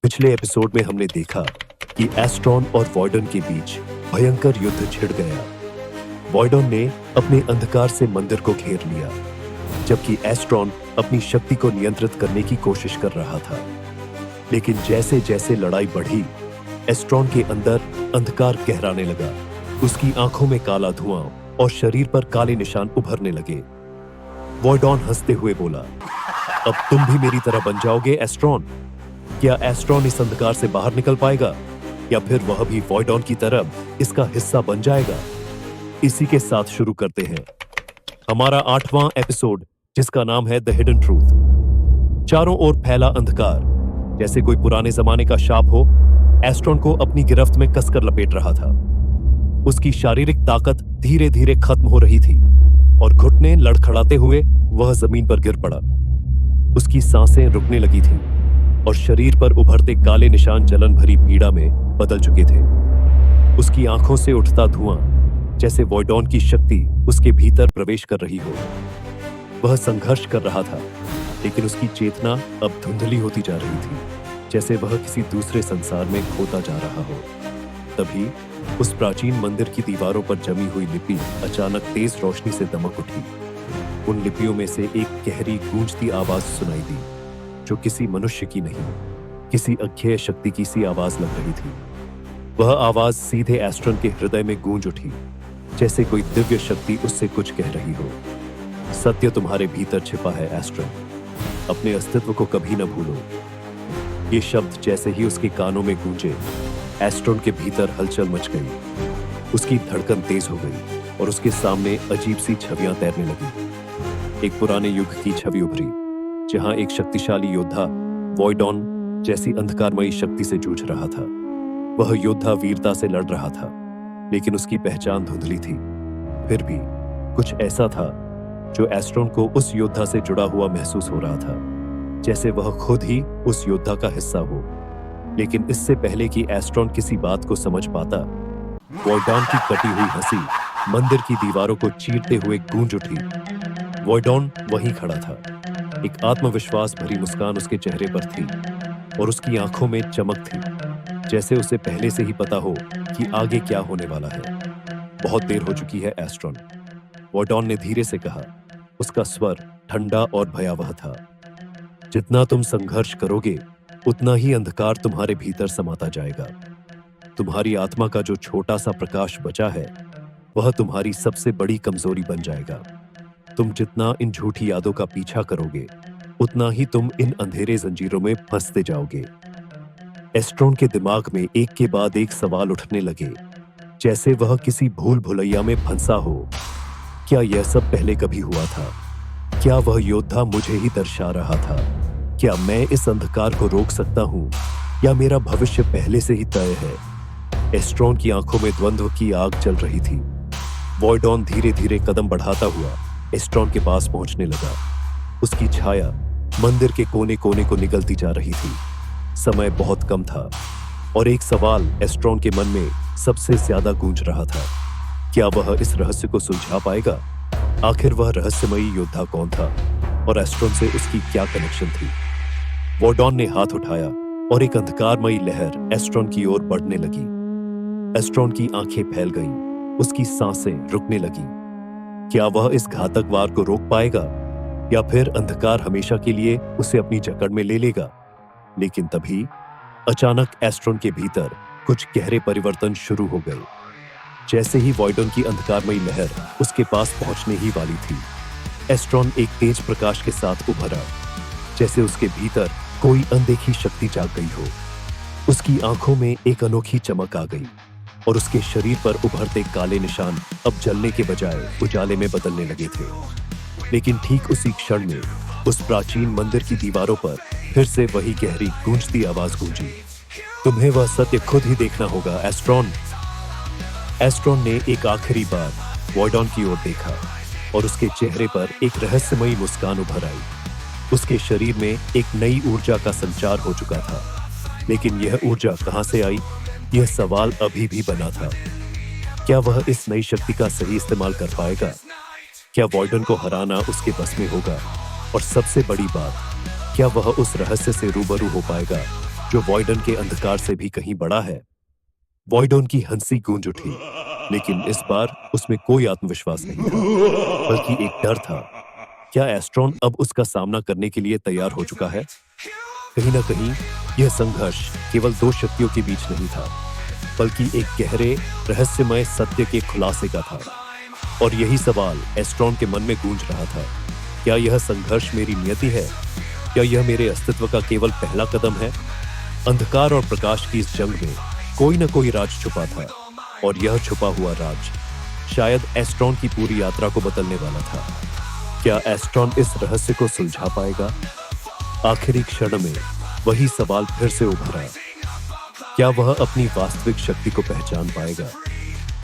पिछले एपिसोड में हमने देखा कि एस्ट्रॉन और वॉइडन के बीच भयंकर युद्ध छिड़ गया। वॉइडन ने अपने अंधकार से मंदिर को घेर लिया, जबकि एस्ट्रॉन अपनी शक्ति को नियंत्रित करने की कोशिश कर रहा था। लेकिन जैसे जैसे लड़ाई बढ़ी, एस्ट्रॉन के अंदर अंधकार गहराने लगा। उसकी आंखों में काला धुआं और शरीर पर काले निशान उभरने लगे। वॉइडन हंसते हुए बोला, अब तुम भी मेरी तरह बन जाओगे एस्ट्रॉन। क्या एस्ट्रॉन इस अंधकार से बाहर निकल पाएगा, या फिर वह भी वॉइडन की तरह इसका हिस्सा बन जाएगा? इसी के साथ शुरू करते हैं हमारा 8वां एपिसोड, जिसका नाम है द हिडन ट्रूथ। चारों ओर फैला अंधकार जैसे कोई पुराने जमाने का शाप हो, एस्ट्रॉन को अपनी गिरफ्त में कसकर लपेट रहा था। उसकी शारीरिक ताकत धीरे धीरे खत्म हो रही थी और घुटने लड़खड़ाते हुए वह जमीन पर गिर पड़ा। उसकी सांसें रुकने लगी थीं और शरीर पर उभरते काले निशान जलन भरी पीड़ा में बदल चुके थे। उसकी आंखों से उठता धुआं जैसे वॉइडन की शक्ति उसके भीतर प्रवेश कर रही हो। वह संघर्ष कर रहा था, लेकिन उसकी चेतना अब धुंधली होती जा रही थी, जैसे वह किसी दूसरे संसार में खोता जा रहा हो। तभी उस प्राचीन मंदिर की दीवारों पर जमी हुई लिपि अचानक तेज रोशनी से दमक उठी। उन लिपियों में से एक गहरी गूंजती आवाज सुनाई दी, जो किसी मनुष्य की नहीं, किसी अज्ञेय शक्ति की सी आवाज लग रही थी। वह आवाज सीधे एस्ट्रॉन के हृदय में गूंज उठी, जैसे कोई दिव्य शक्ति उससे कुछ कह रही हो। सत्य तुम्हारे भीतर छिपा है एस्ट्रॉन, अपने अस्तित्व को कभी न भूलो। ये शब्द जैसे ही उसके कानों में गूंजे, एस्ट्रॉन के भीतर हलचल मच गई। उसकी धड़कन तेज हो गई और उसके सामने अजीब सी छवियां तैरने लगी। एक पुराने युग की छवि उभरी, जहां एक शक्तिशाली योद्धा वॉइडन जैसी अंधकारमयी शक्ति से जूझ रहा था। वह योद्धा वीरता से लड़ रहा था, लेकिन उसकी पहचान धुंधली थी। फिर भी कुछ ऐसा था जो एस्ट्रॉन को उस योद्धा से जुड़ा हुआ महसूस हो रहा था, जैसे वह खुद ही उस योद्धा का हिस्सा हो। लेकिन इससे पहले कि एस्ट्रॉन किसी बात को समझ पाता, वॉइडन की कटी हुई हंसी मंदिर की दीवारों को चीरते हुए गूंज उठी। वॉइडन वहीं खड़ा था, एक आत्मविश्वास भरी मुस्कान उसके चेहरे पर थी और उसकी आंखों में चमक थी, जैसे उसे पहले से ही पता हो कि आगे क्या होने वाला है। बहुत देर हो चुकी है एस्ट्रॉन, वॉइडन ने धीरे से कहा। उसका स्वर ठंडा और भयावह था। जितना तुम संघर्ष करोगे, उतना ही अंधकार तुम्हारे भीतर समाता जाएगा। तुम्हारी आत्मा का जो छोटा सा प्रकाश बचा है, वह तुम्हारी सबसे बड़ी कमजोरी बन जाएगा। तुम जितना इन झूठी यादों का पीछा करोगे, उतना ही तुम इन अंधेरे जंजीरों में फंसते जाओगे। एस्ट्रॉन के दिमाग में एक के बाद एक सवाल उठने लगे, जैसे वह किसी भूल भुलैया में फंसा हो। क्या यह सब पहले कभी हुआ था? क्या वह योद्धा मुझे ही दर्शा रहा था? क्या मैं इस अंधकार को रोक सकता हूं, या मेरा भविष्य पहले से ही तय है? एस्ट्रॉन की आंखों में द्वंद्व की आग जल रही थी। वॉइडन धीरे धीरे कदम बढ़ाता हुआ एस्ट्रॉन के पास पहुंचने लगा। उसकी छाया मंदिर के कोने कोने को निगलती जा रही थी। समय बहुत कम था और एक सवाल एस्ट्रॉन के मन में सबसे ज्यादा गूंज रहा था। क्या वह इस रहस्य को सुलझा पाएगा? आखिर वह रहस्यमयी योद्धा कौन था और एस्ट्रॉन से उसकी क्या कनेक्शन थी? वॉइडन ने हाथ उठाया और एक अंधकारमयी लहर एस्ट्रॉन की ओर बढ़ने लगी। एस्ट्रॉन की आंखें फैल गईं, उसकी सांसें रुकने लगी। क्या वह इस घातक वार को रोक पाएगा, या फिर अंधकार हमेशा के लिए उसे अपनी जकड़ में ले लेगा? लेकिन तभी अचानक एस्ट्रॉन के भीतर कुछ गहरे परिवर्तन शुरू हो गए। जैसे ही वॉइडन की अंधकारमयी लहर उसके पास पहुंचने ही वाली थी, एस्ट्रॉन एक तेज प्रकाश के साथ उभरा, जैसे उसके भीतर कोई अनदेखी शक्ति जाग गई हो। उसकी आंखों में एक अनोखी चमक आ गई और उसके शरीर पर उभरते काले निशान अब जलने के बजाय उजाले में बदलने लगे थे। लेकिन ठीक उसी क्षण में उस प्राचीन मंदिर की दीवारों पर फिर से वही गहरी गूंजती आवाज गूंजी, तुम्हें वह सत्य खुद ही देखना होगा एस्ट्रॉन। एस्ट्रॉन ने एक आखिरी बार वॉइडन की ओर देखा और उसके चेहरे पर एक रहस्यमयी मुस्कान उभर आई। उसके शरीर में एक नई ऊर्जा का संचार हो चुका था, लेकिन यह ऊर्जा कहां से आई, यह सवाल अभी भी बना था। क्या वह इस नई शक्ति का सही इस्तेमाल कर पाएगा? क्या वॉइडन को हराना उसके बस में होगा? और सबसे बड़ी बात, क्या वह उस रहस्य से रूबरू हो पाएगा जो वॉइडन के अंधकार से भी कहीं बड़ा है। वॉइडन की हंसी गूंज उठी, लेकिन इस बार उसमें कोई आत्मविश्वास नहीं था, बल्कि एक डर था। क्या एस्ट्रॉन अब उसका सामना करने के लिए तैयार हो चुका है? कहीं ना कहीं यह संघर्ष केवल दो शक्तियों के बीच नहीं था, बल्कि एक गहरे रहस्यमय सत्य के खुलासे का था। और यही सवाल एस्ट्रॉन के मन में गूंज रहा था। क्या यह संघर्ष मेरी नियति है? क्या यह मेरे अस्तित्व का केवल पहला कदम है? अंधकार और प्रकाश की इस जंग में कोई न कोई राज छुपा था, और यह छुपा हुआ राज शायद एस्ट्रॉन की पूरी यात्रा को बदलने वाला था। क्या एस्ट्रॉन इस रहस्य को सुलझा पाएगा? आखिरी क्षण में वही सवाल फिर से उभरा। क्या वह अपनी वास्तविक शक्ति को पहचान पाएगा?